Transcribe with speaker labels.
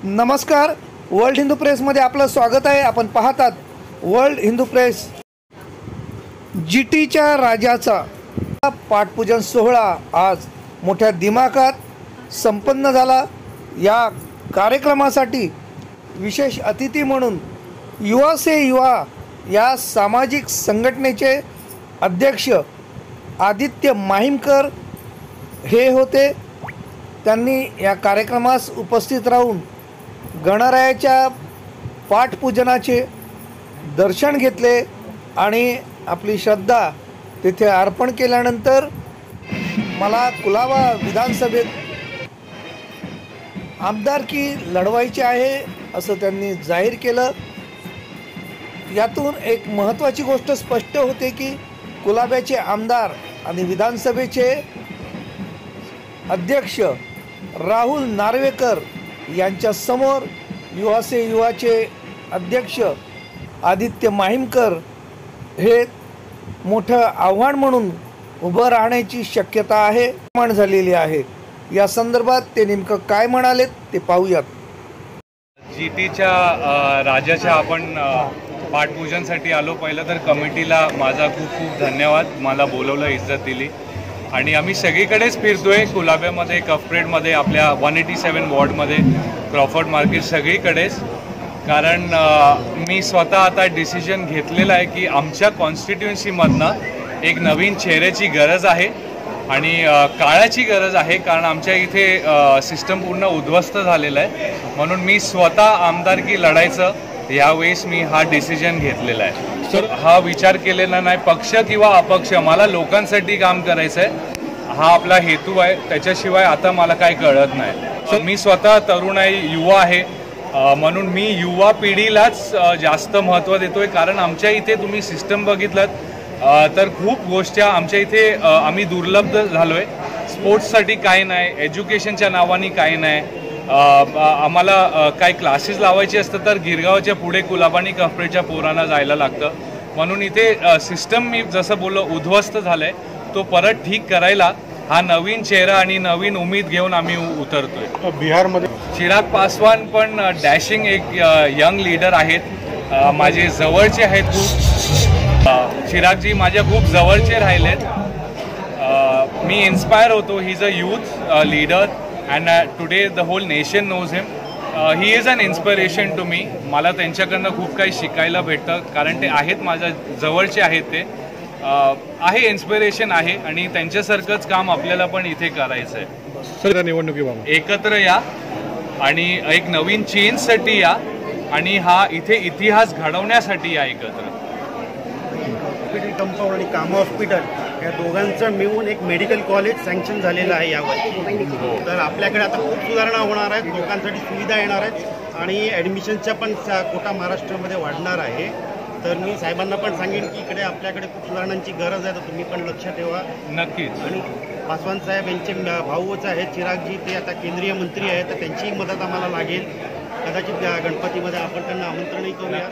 Speaker 1: नमस्कार, वर्ल्ड हिंदू प्रेसमध्ये आपलं स्वागत आहे। आपण पाहतात वर्ल्ड हिंदू प्रेस। जीटीच्या राजाचा पाटपूजन सोहळा आज मोठ्या दिमाखात संपन्न झाला। या कार्यक्रमासाठी विशेष अतिथी म्हणून युवा से युवा या सामाजिक संघटनेचे अध्यक्ष आदित्य माहीमकर हे होते। त्यांनी या कार्यक्रमास उपस्थित राहून गणरायाच्या पाटपूजनाचे दर्शन घेतले आणि आपली श्रद्धा तिथे अर्पण केल्यानंतर मला कुलाबा विधानसभेत आमदारकी लढवायची आहे असं त्यांनी जाहीर केलं। यातून एक महत्त्वाची गोष्ट स्पष्ट होते की कुलाब्याचे आमदार आणि विधानसभेचे अध्यक्ष राहुल नार्वेकर यांच्या समोर युवा से युवाचे अध्यक्ष आदित्य माहीमकर हे मोठं आव्हान म्हणून उभं राहण्याची शक्यता आहे निर्माण झालेली आहे। या संदर्भात ते नेमकं काय म्हणालेत ते पाहूयात।
Speaker 2: जीटीच्या राजाच्या आपण पाटपूजनसाठी आलो। पहिलं तर कमिटीला माझा खूप खूप धन्यवाद, मला बोलवलं, इज्जत दिली आणि आम्ही सगळीकडेच फिरतोय, कुलाब्यामध्ये, कफरेडमध्ये, आपल्या 187 वॉर्डमध्ये, क्रॉफर्ड मार्केट, सगळीकडेच। कारण मी स्वतः आता डिसिजन घेतलेला आहे की आमच्या कॉन्स्टिट्युएन्सीमधनं एक नवीन चेहऱ्याची गरज आहे आणि काळाची गरज आहे। कारण आमच्या इथे सिस्टम पूर्ण उद्ध्वस्त झालेलं आहे, म्हणून मी स्वतः आमदारकी लढायचं यावेळेस मी हा डिसिजन घेतलेला आहे। सर, हा विचार केलेला नाही पक्ष किंवा अपक्ष, मला लोकांसाठी काम करायचं आहे, हा आपला हेतू आहे। त्याच्याशिवाय आता मला काय कळत नाही। मी स्वतः तरुण आहे, युवा आहे, म्हणून मी युवा पिढीलाच जास्त महत्त्व देतोय। कारण आमच्या इथे तुम्ही सिस्टम बघितलं तर खूप गोष्टी आमच्या इथे आम्ही दुर्लभ झालोय। स्पोर्ट्ससाठी काय नाही, एज्युकेशनच्या नावाने काय नाही, आम्हाला काय क्लासेस लावायचे असतं तर गिरगावच्या पुढे कुलाबानी कफरेच्या पोरांना जायला लागतं। म्हणून इथे सिस्टम मी जसं बोललो उद्ध्वस्त झालं आहे, तो परत ठीक करायला हा नवीन चेहरा आणि नवीन उमेद घेऊन आम्ही उतरतोय।
Speaker 1: बिहारमध्ये
Speaker 2: चिराग पासवान पण डॅशिंग एक यंग लीडर आहेत, माझे जवळचे आहेत खूप। चिरागजी माझ्या खूप जवळचे राहिलेत, मी इन्स्पायर होतो। He is a youth leader and today the whole nation knows him. He is an inspiration to me. मला त्यांच्याकडनं खूप काही शिकायला भेटतं, कारण ते आहेत माझ्या जवळचे आहेत, ते आहे, इन्स्पिरेशन आहे आणि त्यांच्यासारखंच काम आपल्याला पण इथे करायचं आहे।
Speaker 1: सर, निवडणुकीबाबत
Speaker 2: एकत्र या आणि एक नवीन चेंजसाठी या आणि हा इथे इतिहास घडवण्यासाठी या एकत्र।
Speaker 3: हॉस्पिटल कंपाऊंड आणि कामा हॉस्पिटल या दोघांचं मिळून एक मेडिकल कॉलेज सँक्शन झालेलं आहे यावर। तर आपल्याकडे आता खूप सुधारणा होणार आहेत, लोकांसाठी सुविधा येणार आहेत आणि ॲडमिशनच्या पण कोटा महाराष्ट्रामध्ये वाढणार आहे। तर मी साहेबांना पण सांगेन की इकडे आपल्याकडे खूप सुधारणांची गरज आहे, तर तुम्ही पण लक्ष ठेवा नक्कीच। आणि पासवान साहेब यांचे भाऊच आहेत चिरागजी, ते आता केंद्रीय मंत्री आहेत, तर त्यांचीही मदत आम्हाला लागेल। कदाचित गणपतीमध्ये आपण त्यांना आमंत्रणही करूया।